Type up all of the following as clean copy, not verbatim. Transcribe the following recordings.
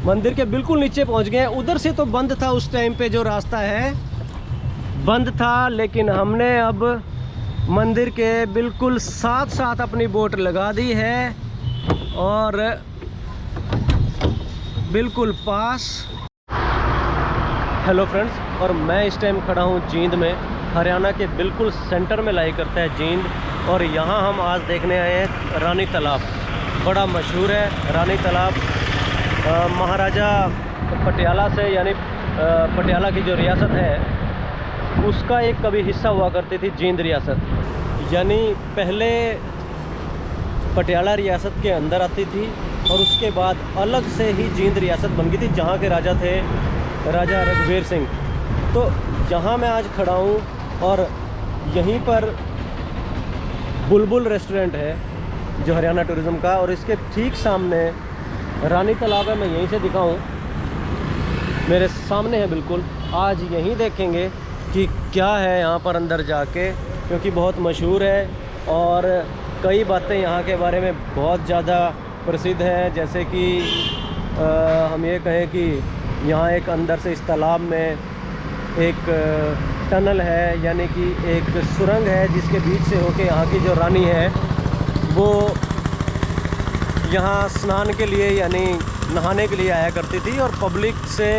मंदिर के बिल्कुल नीचे पहुंच गए हैं। उधर से तो बंद था उस टाइम पे, जो रास्ता है बंद था, लेकिन हमने अब मंदिर के बिल्कुल साथ साथ अपनी बोट लगा दी है और बिल्कुल पास। हेलो फ्रेंड्स, और मैं इस टाइम खड़ा हूँ जींद में। हरियाणा के बिल्कुल सेंटर में लाई करता है जींद, और यहाँ हम आज देखने आए हैं रानी तालाब। बड़ा मशहूर है रानी तालाब। महाराजा पटियाला से, यानी पटियाला की जो रियासत है उसका एक कभी हिस्सा हुआ करती थी जींद रियासत। यानी पहले पटियाला रियासत के अंदर आती थी और उसके बाद अलग से ही जींद रियासत बन गई थी, जहाँ के राजा थे राजा रघुवीर सिंह। तो जहाँ मैं आज खड़ा हूँ और यहीं पर बुलबुल रेस्टोरेंट है जो हरियाणा टूरिज़्म का, और इसके ठीक सामने रानी तालाब है। मैं यहीं से दिखाऊं, मेरे सामने है बिल्कुल। आज यहीं देखेंगे कि क्या है यहाँ पर अंदर जाके, क्योंकि बहुत मशहूर है और कई बातें यहाँ के बारे में बहुत ज़्यादा प्रसिद्ध हैं। जैसे कि हम ये कहें कि यहाँ एक अंदर से इस तालाब में एक टनल है, यानी कि एक सुरंग है जिसके बीच से होके यहाँ की जो रानी है वो यहाँ स्नान के लिए यानी नहाने के लिए आया करती थी, और पब्लिक से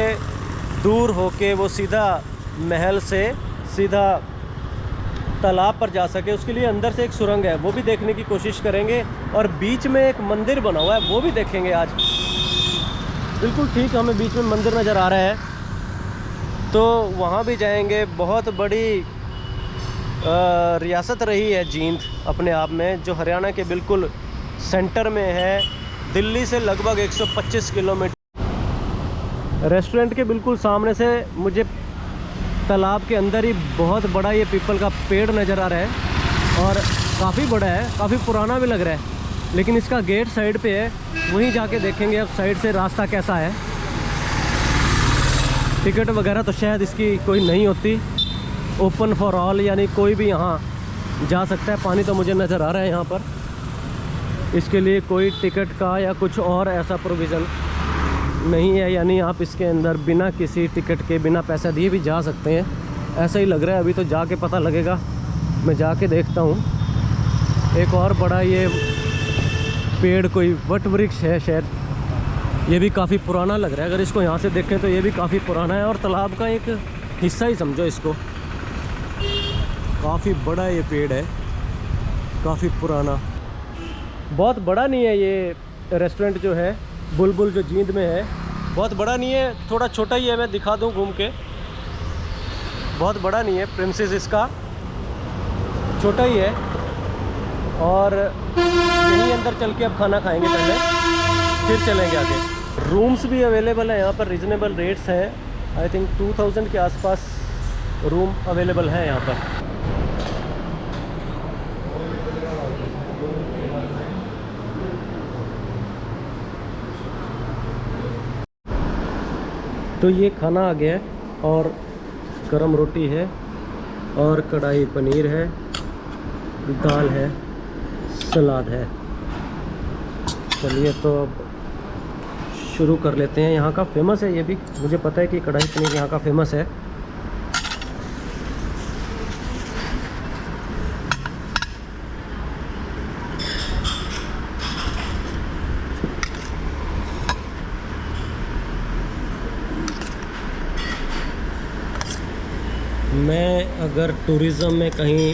दूर होके वो सीधा महल से सीधा तालाब पर जा सके, उसके लिए अंदर से एक सुरंग है, वो भी देखने की कोशिश करेंगे। और बीच में एक मंदिर बना हुआ है, वो भी देखेंगे आज। बिल्कुल ठीक हमें बीच में मंदिर नज़र आ रहा है, तो वहाँ भी जाएंगे। बहुत बड़ी रियासत रही है जींद अपने आप में, जो हरियाणा के बिल्कुल सेंटर में है, दिल्ली से लगभग 125 किलोमीटर। रेस्टोरेंट के बिल्कुल सामने से मुझे तालाब के अंदर ही बहुत बड़ा ये पीपल का पेड़ नज़र आ रहा है, और काफ़ी बड़ा है, काफ़ी पुराना भी लग रहा है। लेकिन इसका गेट साइड पे है, वहीं जाके देखेंगे अब साइड से रास्ता कैसा है। टिकट वगैरह तो शायद इसकी कोई नहीं होती, ओपन फॉर ऑल, यानी कोई भी यहाँ जा सकता है। पानी तो मुझे नज़र आ रहा है यहाँ पर, इसके लिए कोई टिकट का या कुछ और ऐसा प्रोविज़न नहीं है, यानी आप इसके अंदर बिना किसी टिकट के, बिना पैसा दिए भी जा सकते हैं, ऐसा ही लग रहा है। अभी तो जाके पता लगेगा, मैं जाके देखता हूँ। एक और बड़ा ये पेड़ कोई वट वृक्ष है शायद, ये भी काफ़ी पुराना लग रहा है। अगर इसको यहाँ से देखें तो ये भी काफ़ी पुराना है, और तालाब का एक हिस्सा ही समझो इसको। काफ़ी बड़ा ये पेड़ है, काफ़ी पुराना। बहुत बड़ा नहीं है ये रेस्टोरेंट जो है बुलबुल, जो जींद में है, बहुत बड़ा नहीं है, थोड़ा छोटा ही है। मैं दिखा दूँ घूम के, बहुत बड़ा नहीं है। प्रिंसेस इसका छोटा ही है, और यहीं अंदर चल के अब खाना खाएंगे पहले, फिर चलेंगे आगे। रूम्स भी अवेलेबल है यहाँ पर, रिजनेबल रेट्स हैं। आई थिंक 2000 के आसपास रूम अवेलेबल है यहाँ पर। तो ये खाना आ गया है, और गरम रोटी है, और कढ़ाई पनीर है, दाल है, सलाद है। चलिए तो अब शुरू कर लेते हैं। यहाँ का फेमस है ये भी, मुझे पता है कि कढ़ाई पनीर यहाँ का फेमस है। मैं अगर टूरिज़्म में कहीं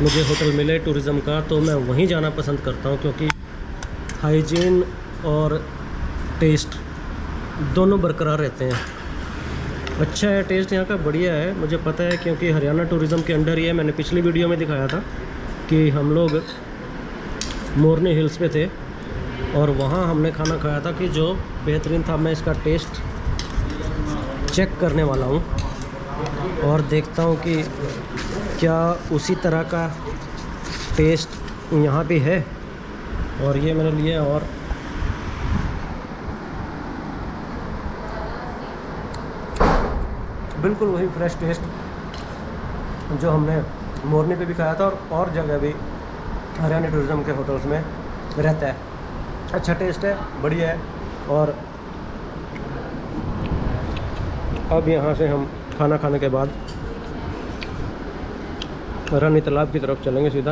मुझे होटल मिले टूरिज़्म का, तो मैं वहीं जाना पसंद करता हूँ, क्योंकि हाइजीन और टेस्ट दोनों बरकरार रहते हैं। अच्छा है, टेस्ट यहाँ का बढ़िया है, मुझे पता है, क्योंकि हरियाणा टूरिज़्म के अंडर ही है। मैंने पिछली वीडियो में दिखाया था कि हम लोग मोरनी हिल्स पे थे, और वहाँ हमने खाना खाया था कि जो बेहतरीन था। मैं इसका टेस्ट चेक करने वाला हूँ और देखता हूँ कि क्या उसी तरह का टेस्ट यहाँ भी है। और ये मैंने लिया, और बिल्कुल वही फ्रेश टेस्ट जो हमने मोरनी पे भी खाया था, और जगह भी हरियाणा टूरिज़्म के होटल्स में रहता है। अच्छा टेस्ट है, बढ़िया है, और अब यहाँ से हम खाना खाने के बाद रानी तालाब की तरफ चलेंगे सीधा।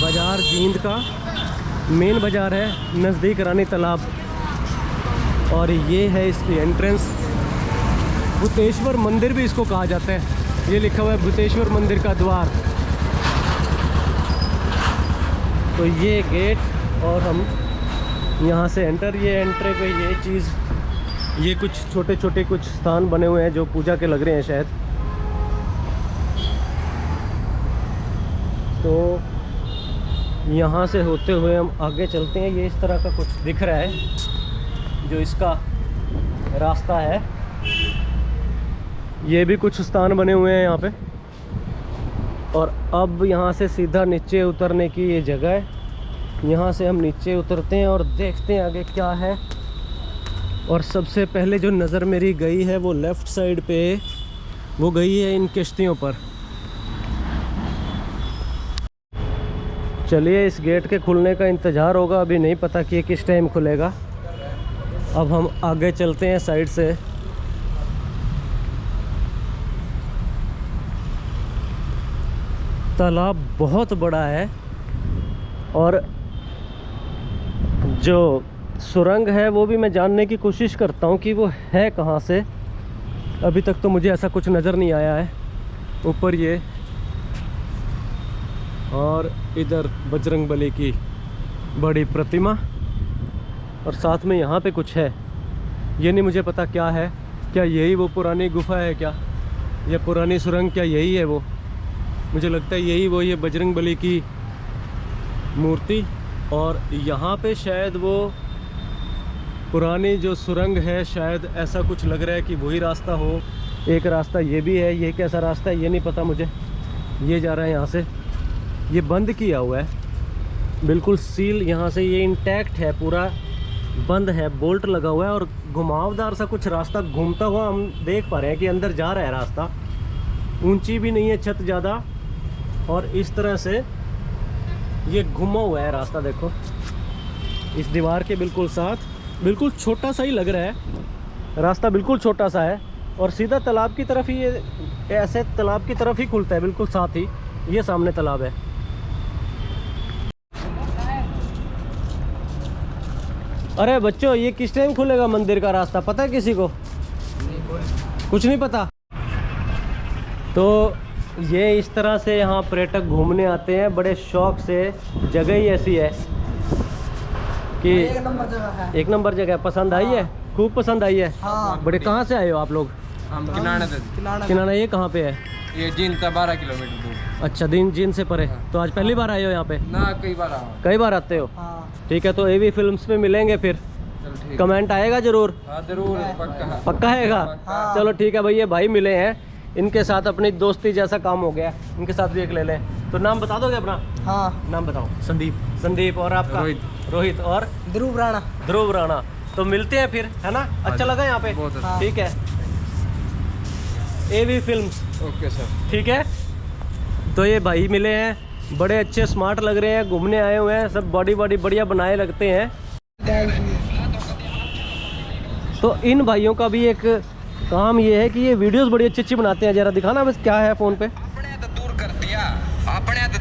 बाज़ार जींद का मेन बाज़ार है, नज़दीक रानी तालाब। और ये है इसकी एंट्रेंस। भूतेश्वर मंदिर भी इसको कहा जाता है। ये लिखा हुआ है भूतेश्वर मंदिर का द्वार। तो ये गेट और हम यहाँ से एंटर, ये एंट्री पे ये चीज़, ये कुछ छोटे छोटे कुछ स्थान बने हुए हैं जो पूजा के लग रहे हैं शायद। तो यहाँ से होते हुए हम आगे चलते हैं। ये इस तरह का कुछ दिख रहा है जो इसका रास्ता है। ये भी कुछ स्थान बने हुए हैं यहाँ पे। और अब यहाँ से सीधा नीचे उतरने की ये जगह है। यहाँ से हम नीचे उतरते हैं और देखते हैं आगे क्या है। और सबसे पहले जो नज़र मेरी गई है वो लेफ़्ट साइड पे, वो गई है इन किश्तियों पर। चलिए, इस गेट के खुलने का इंतज़ार होगा। अभी नहीं पता कि ये किस टाइम खुलेगा। अब हम आगे चलते हैं साइड से। तालाब बहुत बड़ा है और जो सुरंग है वो भी मैं जानने की कोशिश करता हूँ कि वो है कहाँ से। अभी तक तो मुझे ऐसा कुछ नज़र नहीं आया है। ऊपर ये और इधर बजरंगबली की बड़ी प्रतिमा और साथ में यहाँ पे कुछ है। ये नहीं मुझे पता क्या है। क्या यही वो पुरानी गुफा है क्या, या पुरानी सुरंग, क्या यही है वो? मुझे लगता है यही वो, ये बजरंगबली की मूर्ति। और यहाँ पे शायद वो पुरानी जो सुरंग है, शायद ऐसा कुछ लग रहा है कि वही रास्ता हो। एक रास्ता ये भी है। ये कैसा रास्ता है ये नहीं पता मुझे। ये जा रहा है यहाँ से। ये बंद किया हुआ है, बिल्कुल सील। यहाँ से ये इंटैक्ट है, पूरा बंद है, बोल्ट लगा हुआ है। और घुमावदार सा कुछ रास्ता घूमता हुआ हम देख पा रहे हैं कि अंदर जा रहा है रास्ता। ऊंची भी नहीं है छत ज़्यादा, और इस तरह से ये घुमा हुआ है रास्ता। देखो, इस दीवार के बिल्कुल साथ, बिल्कुल छोटा सा ही लग रहा है रास्ता, बिल्कुल छोटा सा है। और सीधा तालाब की तरफ ही ये, ऐसे तालाब की तरफ ही खुलता है, बिल्कुल साथ ही। ये सामने तालाब है। अरे बच्चों, ये किस टाइम खुलेगा मंदिर का रास्ता, पता है किसी को? कुछ नहीं पता। तो ये इस तरह से यहाँ पर्यटक घूमने आते हैं बड़े शौक से। जगह ही ऐसी है कि एक नंबर जगह है। एक नंबर जगह है। पसंद आई है? खूब पसंद आई है। हाँ। बड़े कहाँ से आए हो आप लोग? हम किनाना। ये कहाँ पे है? ये जींद से 12 किलोमीटर दूर। अच्छा, जींद से परे। तो आज पहली बार आए हो यहाँ पे? ना, कई बार आओ। कई बार आते हो? हाँ। ठीक है, तो AV फिल्म्स में मिलेंगे फिर। कमेंट आएगा जरूर? हाँ, जरूर, पक्का। पक्का आएगा? हाँ। चलो ठीक है भाई, ये भाई मिले हैं, इनके साथ अपनी दोस्ती जैसा काम हो गया। इनके साथ भी एक ले लें। तो नाम बता दोगे अपना? हाँ। नाम बताओ। संदीप। और आपका? रोहित। और ध्रुव राणा। तो मिलते हैं फिर, है ना? अच्छा लगा यहाँ पे? ठीक है। AV films. Okay sir. ठीक है। तो ये भाई मिले हैं, बड़े अच्छे स्मार्ट लग रहे हैं, घूमने आए हुए हैं, सब बॉडी बढ़िया बनाए लगते हैं। तो इन भाइयों का भी एक काम ये है कि ये वीडियोस बड़ी अच्छी बनाते हैं। जरा दिखाना बस क्या है फ़ोन पे। अपने तो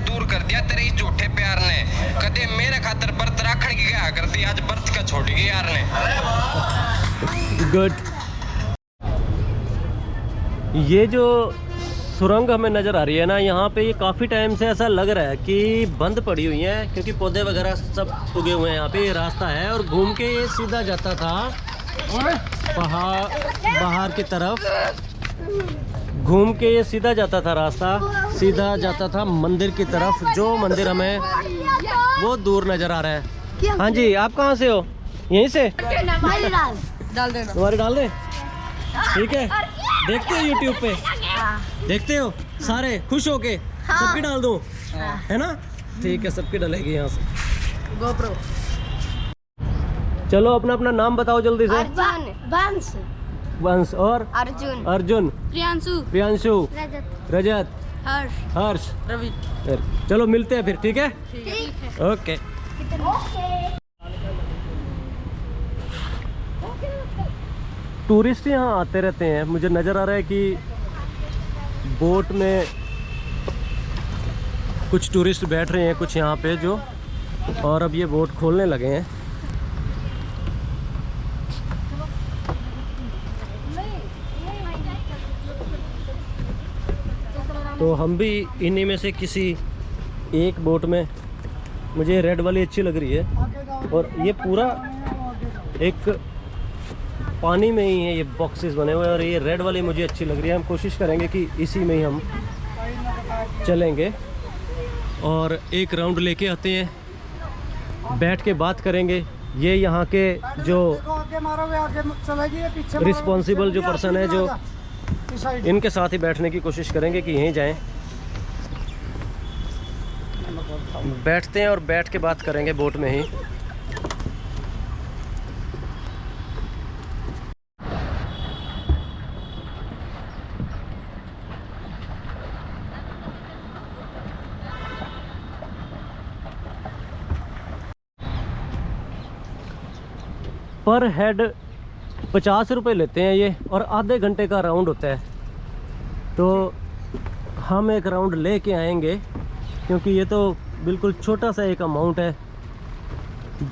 दूर कर दिया तेरे इस झूठे प्यार ने। कदे मेरे खातर व्रत रखने की क्या कर दी, आज व्रत का छोड़ गई यार ने। गुड। ये जो सुरंग हमें नज़र आ रही है ना, यहाँ पे ये काफ़ी टाइम से ऐसा लग रहा है कि बंद पड़ी हुई है, क्योंकि पौधे वगैरह सब उगे हुए हैं। यहाँ पे ये रास्ता है और घूम के ये सीधा जाता था बाहर की तरफ। घूम के ये सीधा जाता था रास्ता, सीधा जाता था मंदिर की तरफ। जो मंदिर हमें वो दूर नज़र आ रहा है। हाँ जी, आप कहाँ से हो? यहीं से? डाल देना। तुम्हारी डाल दे। ठीक है, देखते हो यूट्यूब पे? देखते हो सारे खुश होके? सबकी डाल दूं, है ना? ठीक है, सबकी डलेगी यहाँ से। GoPro। चलो अपना अपना नाम बताओ जल्दी से। वंश। और अर्जुन। प्रियांशु। रजत। हर्ष। रवि। चलो मिलते हैं फिर, ठीक है? ओके। टूरिस्ट यहाँ आते रहते हैं। मुझे नज़र आ रहा है कि बोट में कुछ टूरिस्ट बैठ रहे हैं कुछ यहाँ पे जो, और अब ये बोट खोलने लगे हैं। तो हम भी इन्हीं में से किसी एक बोट में, मुझे रेड वाली अच्छी लग रही है, और ये पूरा एक पानी में ही है, ये बॉक्सेस बने हुए हैं, और ये रेड वाली मुझे अच्छी लग रही है। हम कोशिश करेंगे कि इसी में ही हम चलेंगे और एक राउंड लेके आते हैं, बैठ के बात करेंगे। ये यहाँ के जो रिस्पॉन्सिबल जो पर्सन है, जो इनके साथ ही बैठने की कोशिश करेंगे कि यहीं जाएं। बैठते हैं और बैठ के बात करेंगे बोट में ही। पर हेड 50 रुपये लेते हैं ये, और आधे घंटे का राउंड होता है। तो हम एक राउंड लेके आएंगे, क्योंकि ये तो बिल्कुल छोटा सा एक अमाउंट है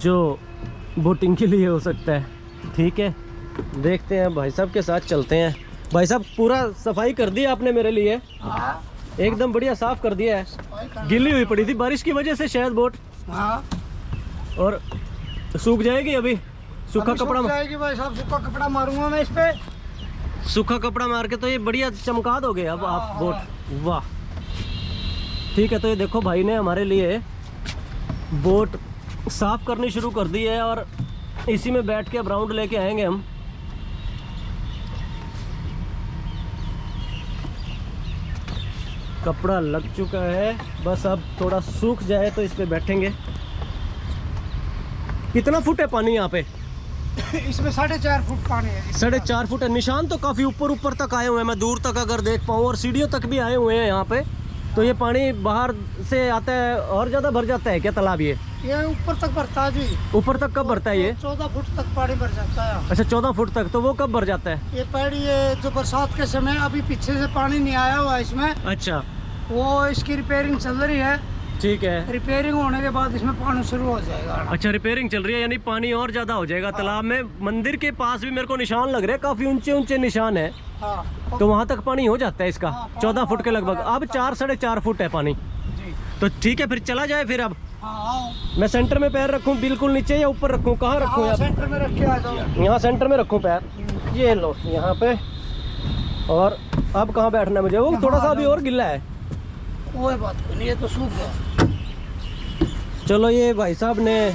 जो बोटिंग के लिए हो सकता है। ठीक है, देखते हैं। भाई साहब के साथ चलते हैं। भाई साहब, पूरा सफाई कर दी आपने मेरे लिए? एकदम बढ़िया साफ कर दिया है। गिल्ली हुई पड़ी थी बारिश की वजह से शायद बोट, और सूख जाएगी अभी। सूखा कपड़ा जाएगी भाई साहब, सूखा कपड़ा मारूंगा मैं इस पे। सूखा कपड़ा मार के तो ये बढ़िया चमका दोगे अब आप बोट। वाह, ठीक है। तो ये देखो, भाई ने हमारे लिए बोट साफ करनी शुरू कर दी है, और इसी में बैठ के अब राउंड लेके आएंगे हम। कपड़ा लग चुका है, बस अब थोड़ा सूख जाए तो इस पे बैठेंगे। कितना फुट है पानी यहाँ पे? इसमें 4.5 फुट पानी है। 4.5 फुट है। निशान तो काफ़ी ऊपर तक आए हुए हैं, मैं दूर तक अगर देख पाऊँ, और सीढ़ियों तक भी आए हुए हैं यहाँ पे। तो ये पानी बाहर से आता है और ज़्यादा भर जाता है क्या तालाब? ये ऊपर तक भरता है जी। ऊपर तक कब भरता है ये? 14 फुट तक पानी भर जाता है। अच्छा, 14 फुट तक। तो वो कब भर जाता है? ये पेड़ी, ये जो बरसात के समय अभी पीछे से पानी नहीं आया हुआ इसमें। अच्छा, वो इसकी रिपेयरिंग चल रही है। ठीक है। रिपेयरिंग होने के बाद इसमें पानी शुरू हो जाएगा। अच्छा, रिपेयरिंग चल रही है, यानी पानी और ज़्यादा हो जाएगा तालाब में। मंदिर के पास भी मेरे को निशान लग रहे हैं, काफ़ी ऊंचे ऊंचे निशान है। हाँ। तो वहाँ तक पानी हो जाता है इसका। 14 फुट के लगभग। अब 4-4.5 फुट है पानी। तो ठीक है, फिर चला जाए फिर। अब मैं सेंटर में पैर रखूं, बिल्कुल नीचे, या ऊपर रखूं? कहाँ रखूं? यहाँ सेंटर में रख के आ जाओ। यहाँ सेंटर में रखूं पैर? ये लो, यहाँ पे। और अब कहाँ बैठना है मुझे? वो थोड़ा सा अभी और गिल्ला है। वो बात नहीं, ये तो सूख गया। चलो, ये भाई साहब ने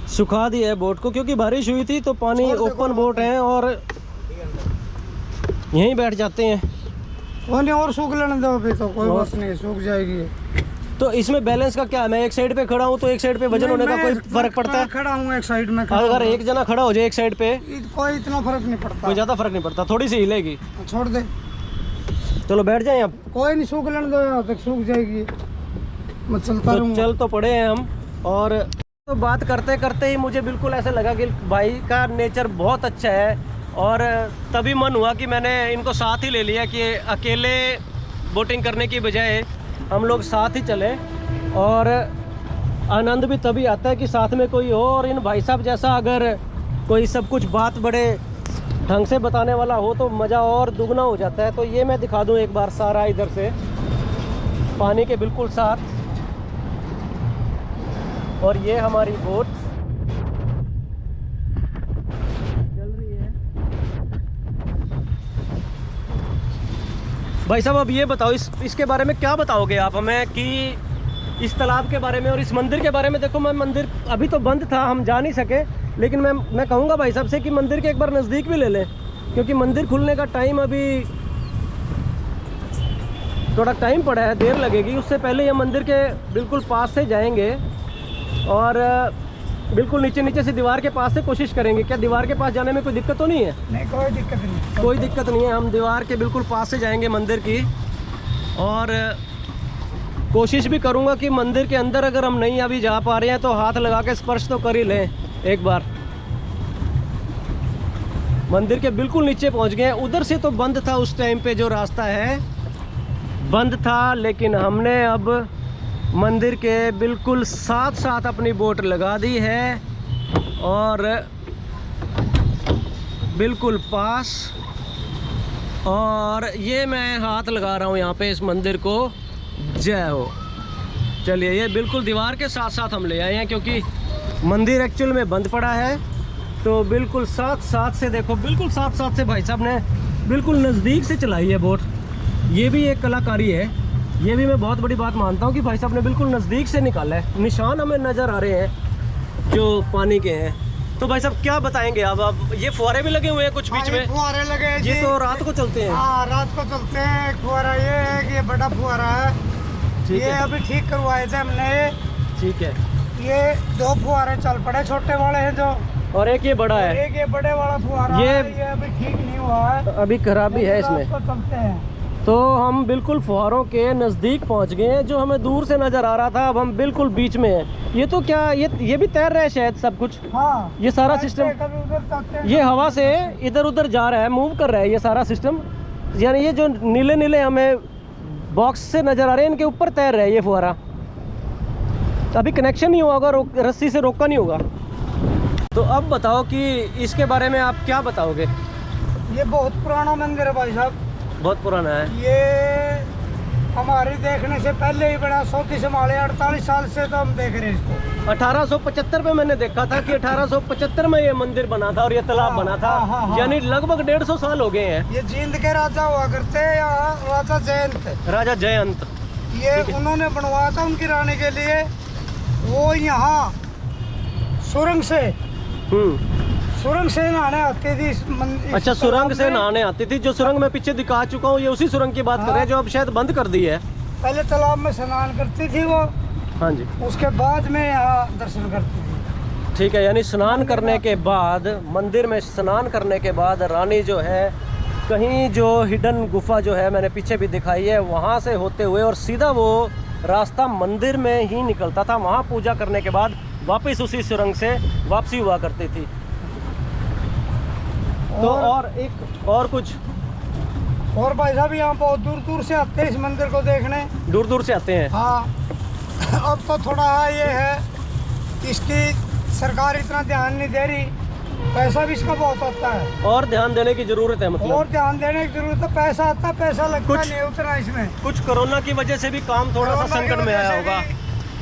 सुखा दिया है बोट को, क्योंकि बारिश हुई थी तो पानी ओपन बोट है, और यहीं बैठ जाते हैं। वो नहीं, और सूख लेने दो अभी, तो कोई बात नहीं, सूख जाएगी। तो इसमें बैलेंस का क्या है? मैं एक साइड पे खड़ा हूँ तो एक साइड पे वजन होने का कोई फर्क पड़ता है? खड़ा हूँ एक साइड में। अगर एक जना खड़ा हो जाए एक साइड पे, कोई इतना फर्क नहीं पड़ता। कोई ज़्यादा फर्क नहीं पड़ता, थोड़ी सी हिलेगी। छोड़ दे। चलो बैठ जाए अब। कोई नहीं, सूख लेने दो, यहाँ तक सूख जाएगी। मैं चलता रहूँगा। चल तो पड़े हैं हम। और तो बात करते करते ही मुझे बिल्कुल ऐसा लगा कि भाई का नेचर बहुत अच्छा है, और तभी मन हुआ कि मैंने इनको साथ ही ले लिया, कि अकेले बोटिंग करने की बजाय हम लोग साथ ही चले। और आनंद भी तभी आता है कि साथ में कोई हो, और इन भाई साहब जैसा अगर कोई सब कुछ बात बड़े ढंग से बताने वाला हो तो मज़ा और दुगना हो जाता है। तो ये मैं दिखा दूँ एक बार सारा इधर से, पानी के बिल्कुल साथ। और ये हमारी बोट चल रही है। भाई साहब, अब ये बताओ, इसके बारे में क्या बताओगे आप हमें, कि इस तालाब के बारे में और इस मंदिर के बारे में? देखो, मैं मंदिर अभी तो बंद था, हम जा नहीं सके, लेकिन मैं कहूँगा भाई साहब से कि मंदिर के एक बार नज़दीक भी ले लें, क्योंकि मंदिर खुलने का टाइम अभी थोड़ा टाइम पड़ा है, देर लगेगी। उससे पहले ये मंदिर के बिल्कुल पास से जाएंगे, और बिल्कुल नीचे से दीवार के पास से कोशिश करेंगे। क्या दीवार के पास जाने में कोई दिक्कत तो नहीं है? नहीं, कोई दिक्कत नहीं। कोई दिक्कत नहीं है। हम दीवार के बिल्कुल पास से जाएंगे मंदिर की, और कोशिश भी करूंगा कि मंदिर के अंदर अगर हम नहीं अभी जा पा रहे हैं तो हाथ लगा के स्पर्श तो कर ही लें एक बार। मंदिर के बिल्कुल नीचे पहुंच गए हैं। उधर से तो बंद था उस टाइम पे, जो रास्ता है बंद था, लेकिन हमने अब मंदिर के बिल्कुल साथ साथ अपनी बोट लगा दी है और बिल्कुल पास। और ये मैं हाथ लगा रहा हूँ यहाँ पे इस मंदिर को, जय हो। चलिए, ये बिल्कुल दीवार के साथ साथ हम ले आए हैं क्योंकि मंदिर एक्चुअल में बंद पड़ा है। तो बिल्कुल साथ साथ से देखो, बिल्कुल साथ साथ से भाई साहब ने बिल्कुल नज़दीक से चलाई है बोट। ये भी एक कलाकारी है, ये भी मैं बहुत बड़ी बात मानता हूँ कि भाई साहब ने बिल्कुल नज़दीक से निकाला है। निशान हमें नज़र आ रहे हैं जो पानी के हैं। तो भाई साहब क्या बताएंगे अब ये फुहारे भी लगे हुए हैं कुछ बीच में? फुहारे लगे हैं ये जी। तो रात को चलते हैं। हाँ, रात को चलते हैं। एक फुहारा ये है कि ये बड़ा फुहारा है, ठीक ये है, अभी ठीक करवाए थे हमने। ठीक है। ये 2 फुहारे चल पड़े, छोटे वाले हैं जो, और एक ये बड़ा और है, एक ये बड़े वाला फुहारा ये- है, ये अभी ठीक नहीं हुआ है, अभी खराबी है रात इसमें। को चलते हैं। तो हम बिल्कुल फुहारों के नज़दीक पहुंच गए हैं। जो हमें दूर से नज़र आ रहा था, अब हम बिल्कुल बीच में हैं। ये तो क्या, ये भी तैर रहा है शायद सब कुछ? हाँ, ये सारा ऐसे सिस्टम, कभी उधर चलते हैं, ये हवा से इधर उधर जा रहा है, मूव कर रहा है ये सारा सिस्टम। यानी ये जो नीले नीले हमें बॉक्स से नज़र आ रहे हैं, इनके ऊपर तैर रहा है ये फुहारा। तो अभी कनेक्शन नहीं होगा, रस्सी से रोका नहीं होगा। तो अब बताओ कि इसके बारे में आप क्या बताओगे? ये बहुत पुराना मंदिर है भाई साहब। बहुत पुराना है। ये हमारे देखने से पहले ही बड़ा 100 संभाले, 48 साल से तो हम देख रहे हैं इसको। 1875 में मैंने देखा था कि 1875 में ये मंदिर बना था और ये तालाब हाँ, बना था। हाँ, हाँ। यानी लगभग 150 साल हो गए हैं। ये जींद के राजा हुआ करते हैं, यहाँ राजा जयंत, राजा जयंत। ये उन्होंने बनवाया था उनकी रानी के लिए। वो यहाँ सुरंग से नहाने आती थी इस अच्छा, सुरंग से नहाने आती थी। जो सुरंग मैं पीछे दिखा चुका हूँ, ये उसी सुरंग की बात कर रहे हैं जो अब शायद बंद कर दी है। पहले तालाब में स्नान करती थी वो, हाँ जी, उसके बाद में यहाँ दर्शन करती थी। ठीक है। यानी स्नान करने के बाद, मंदिर में स्नान करने के बाद रानी जो है, कहीं जो हिडन गुफा जो है मैंने पीछे भी दिखाई है, वहाँ से होते हुए और सीधा वो रास्ता मंदिर में ही निकलता था। वहाँ पूजा करने के बाद वापस उसी सुरंग से वापसी हुआ करती थी। तो और कुछ और भाई साहब यहाँ बहुत दूर दूर से आते हैं इस मंदिर को देखने। दूर दूर से आते हैं। हाँ, अब तो थोड़ा ये है, इसकी सरकार इतना ध्यान नहीं दे रही, पैसा भी इसका बहुत आता है और ध्यान देने की जरूरत है, मतलब और ध्यान देने की जरूरत है। पैसा आता है, पैसा लगता कुछ- नहीं उतना इसमें। कुछ कोरोना की वजह से भी काम थोड़ा सा कोरोना की संकट में वजह आया से होगा।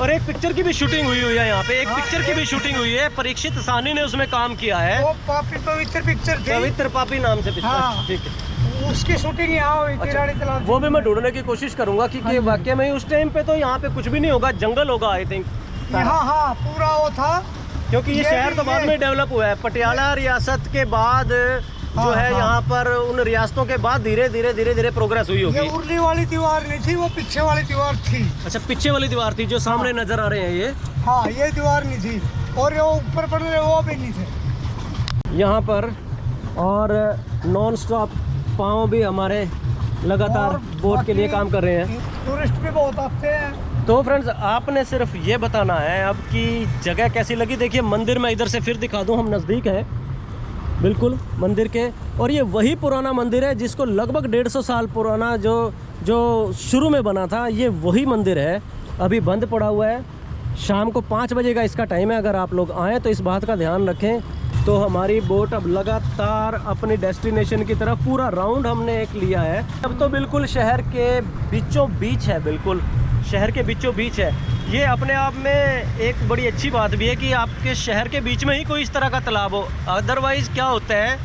और एक पिक्चर की भी शूटिंग हुई है यहाँ पे, एक हाँ, पिक्चर की भी शूटिंग हुई है। परीक्षित साहनी ने उसमें काम किया है। वो पापी पवित्र पिक्चर थी, पवित्र पापी नाम से पिक्चर। हाँ। ठीक है। उसकी शूटिंग यहाँ हुई थी, अच्छा, रानी तालाब। वो भी मैं ढूंढने की कोशिश करूंगा कि वाकई में उस टाइम पे तो यहाँ पे कुछ भी नहीं होगा, जंगल होगा आई थिंक। हाँ, पूरा वो था, क्योंकि ये शहर तो बाद में डेवलप हुआ है। पटियाला रियासत के बाद जो है यहाँ पर उन रियासतों के बाद धीरे धीरे प्रोग्रेस हुई ये होगी। उर्ली वाली दीवार नहीं थी, वो पीछे वाली दीवार थी। अच्छा, पीछे वाली दीवार थी जो सामने नजर आ रहे हैं ये। हाँ, ये दीवार नहीं थी, और ये ऊपर बन रहे वो भी नहीं थे यहाँ पर। और नॉन स्टॉप पाँव भी हमारे लगातार और बोट के लिए बाकी काम कर रहे हैं। टूरिस्ट भी बहुत आते हैं। तो फ्रेंड्स, आपने सिर्फ ये बताना है अब कि जगह कैसी लगी। देखिए मंदिर मैं इधर से फिर दिखा दूं, हम नज़दीक हैं बिल्कुल मंदिर के। और ये वही पुराना मंदिर है जिसको लगभग 150 साल पुराना जो शुरू में बना था, ये वही मंदिर है। अभी बंद पड़ा हुआ है। शाम को 5 बजे का इसका टाइम है। अगर आप लोग आएँ तो इस बात का ध्यान रखें। तो हमारी बोट अब लगातार अपनी डेस्टिनेशन की तरफ, पूरा राउंड हमने एक लिया है। अब तो बिल्कुल शहर के बीचों बीच है, बिल्कुल शहर के बीचों बीच है। ये अपने आप में एक बड़ी अच्छी बात भी है कि आपके शहर के बीच में ही कोई इस तरह का तालाब हो। अदरवाइज़ क्या होता है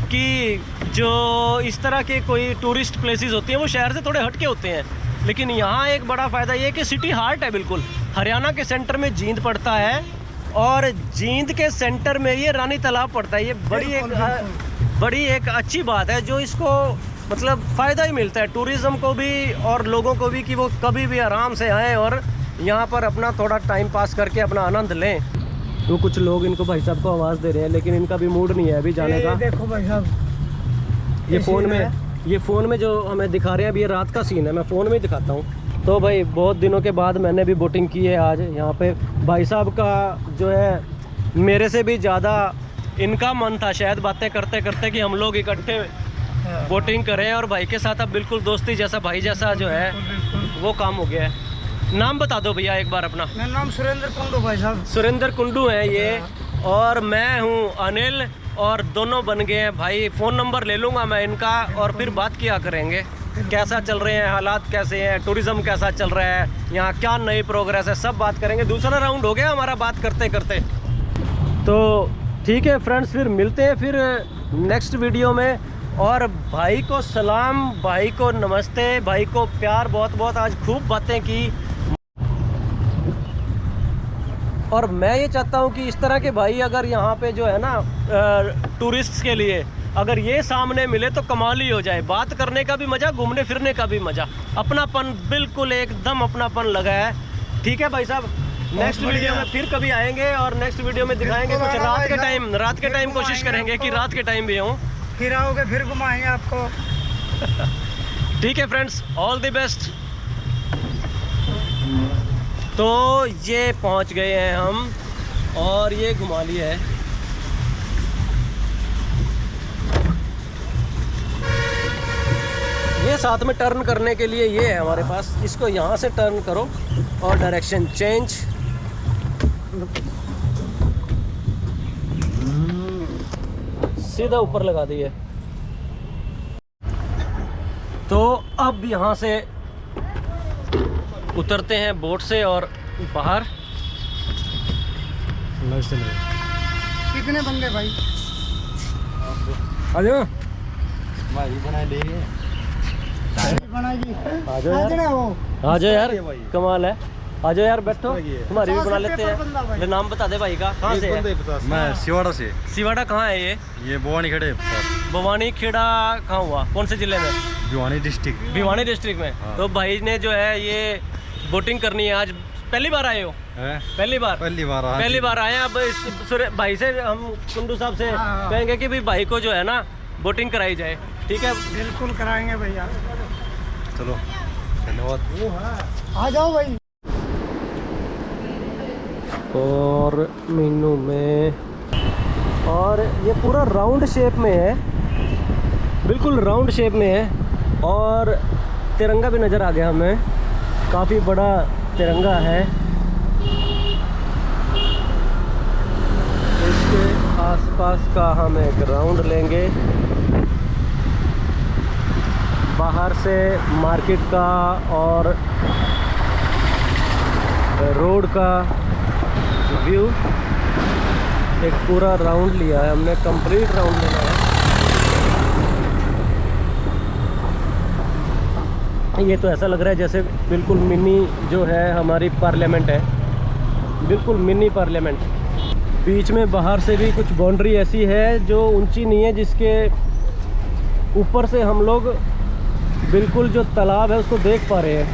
कि जो इस तरह के कोई टूरिस्ट प्लेसेस होती हैं वो शहर से थोड़े हटके होते हैं। लेकिन यहाँ एक बड़ा फ़ायदा ये है कि सिटी हार्ट है, बिल्कुल हरियाणा के सेंटर में जींद पड़ता है और जींद के सेंटर में ये रानी तालाब पड़ता है। ये बड़ी एक अच्छी बात है जो इसको मतलब फ़ायदा ही मिलता है टूरिज़्म को भी और लोगों को भी कि वो कभी भी आराम से आएँ और यहाँ पर अपना थोड़ा टाइम पास करके अपना आनंद लें। तो कुछ लोग इनको भाई साहब को आवाज़ दे रहे हैं लेकिन इनका भी मूड नहीं है अभी जाने का। देखो भाई साहब, ये फ़ोन में जो हमें दिखा रहे हैं अभी ये रात का सीन है, मैं फ़ोन में ही दिखाता हूँ। तो भाई बहुत दिनों के बाद मैंने भी बोटिंग की है आज यहाँ पे। भाई साहब का जो है मेरे से भी ज़्यादा इनका मन था शायद बातें करते करते कि हम लोग इकट्ठे बोटिंग करें, और भाई के साथ अब बिल्कुल दोस्ती जैसा, भाई जैसा जो है वो काम हो गया है। नाम बता दो भैया एक बार अपना। मेरा नाम सुरेंद्र कुंडू भाई साहब। सुरेंद्र कुंडू है ये, और मैं हूँ अनिल, और दोनों बन गए हैं भाई। फ़ोन नंबर ले लूँगा मैं इनका और फिर बात किया करेंगे कैसा चल रहे हैं हालात, कैसे हैं, टूरिज़्म कैसा चल रहा है यहाँ, क्या नई प्रोग्रेस है, सब बात करेंगे। दूसरा राउंड हो गया हमारा बात करते करते। तो ठीक है फ्रेंड्स, फिर मिलते हैं फिर नेक्स्ट वीडियो में। और भाई को सलाम, भाई को नमस्ते, भाई को प्यार बहुत बहुत। आज खूब बातें की, और मैं ये चाहता हूँ कि इस तरह के भाई अगर यहाँ पे जो है ना टूरिस्ट के लिए अगर ये सामने मिले तो कमाल ही हो जाए। बात करने का भी मज़ा, घूमने फिरने का भी मज़ा, अपनापन, बिल्कुल एकदम अपनापन लगा है। ठीक है भाई साहब, नेक्स्ट वीडियो में फिर कभी आएंगे और नेक्स्ट वीडियो में दिखाएंगे कुछ रात के टाइम कोशिश करेंगे कि रात के टाइम भी हों। फिर आओगे फिर घुमाएंगे आपको। ठीक है फ्रेंड्स, ऑल द बेस्ट। तो ये पहुंच गए हैं हम, और ये घुमाली है। ये साथ में टर्न करने के लिए ये है हमारे पास, इसको यहाँ से टर्न करो और डायरेक्शन चेंज। सीधा ऊपर लगा दिए। तो अब यहाँ से उतरते हैं बोट से और बाहर। कितने बंदे भाई? आ जाओ, भाई बना देंगे। बनाएगी। आ जाओ यार, आ जाओ यार, कमाल है। आ जाओ यार, बैठो, तुम्हारी भी बना लेते हैं। ले नाम बता दे भाई का, कहाँ से है? मैं सिवाड़ा से। सिवाड़ा कहाँ है ये भवानी खेड़े। भवानी खेड़ा कहाँ हुआ, कौन से जिले में? भिवानी डिस्ट्रिक्ट। भिवानी डिस्ट्रिक्ट में। हाँ। तो भाई ने जो है ये बोटिंग करनी है। आज पहली बार आए हो? पहली बार आए हैं। अब इस भाई से हम कुंडू साहब से हाँ। कहेंगे कि भाई भाई को जो है ना बोटिंग कराई जाए। ठीक है, बिल्कुल कराएंगे भैया। चलो, धन्यवाद। आ जाओ भाई। और मीनू में, और ये पूरा राउंड शेप में है, बिल्कुल राउंड शेप में है। और तिरंगा भी नज़र आ गया हमें, काफ़ी बड़ा तिरंगा है। इसके आसपास का हम एक राउंड लेंगे। बाहर से मार्केट का और रोड का व्यू, एक पूरा राउंड लिया है हमने, कंप्लीट राउंड लेना है। ये तो ऐसा लग रहा है जैसे बिल्कुल मिनी जो है हमारी पार्लियामेंट है, बिल्कुल मिनी पार्लियामेंट। बीच में बाहर से भी कुछ बाउंड्री ऐसी है जो ऊंची नहीं है, जिसके ऊपर से हम लोग बिल्कुल जो तालाब है उसको देख पा रहे हैं,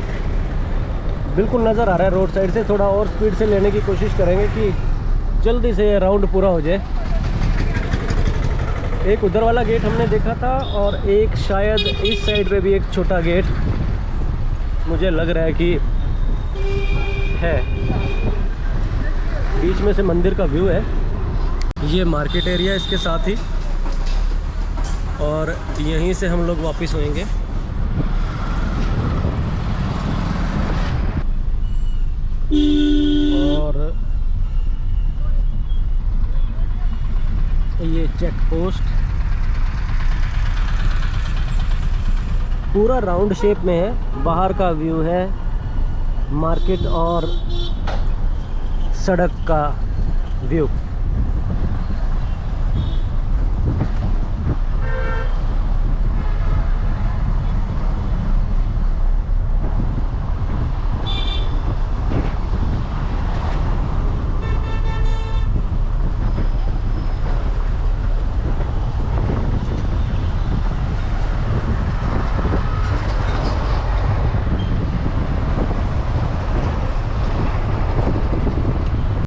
बिल्कुल नज़र आ रहा है रोड साइड से। थोड़ा और स्पीड से लेने की कोशिश करेंगे कि जल्दी से ये राउंड पूरा हो जाए। एक उधर वाला गेट हमने देखा था, और एक शायद इस साइड पे भी एक छोटा गेट मुझे लग रहा है कि है। बीच में से मंदिर का व्यू है। ये मार्केट एरिया इसके साथ ही, और यहीं से हम लोग वापस होएंगे। और ये चेक पोस्ट पूरा राउंड शेप में है। बाहर का व्यू है, मार्केट और सड़क का व्यू।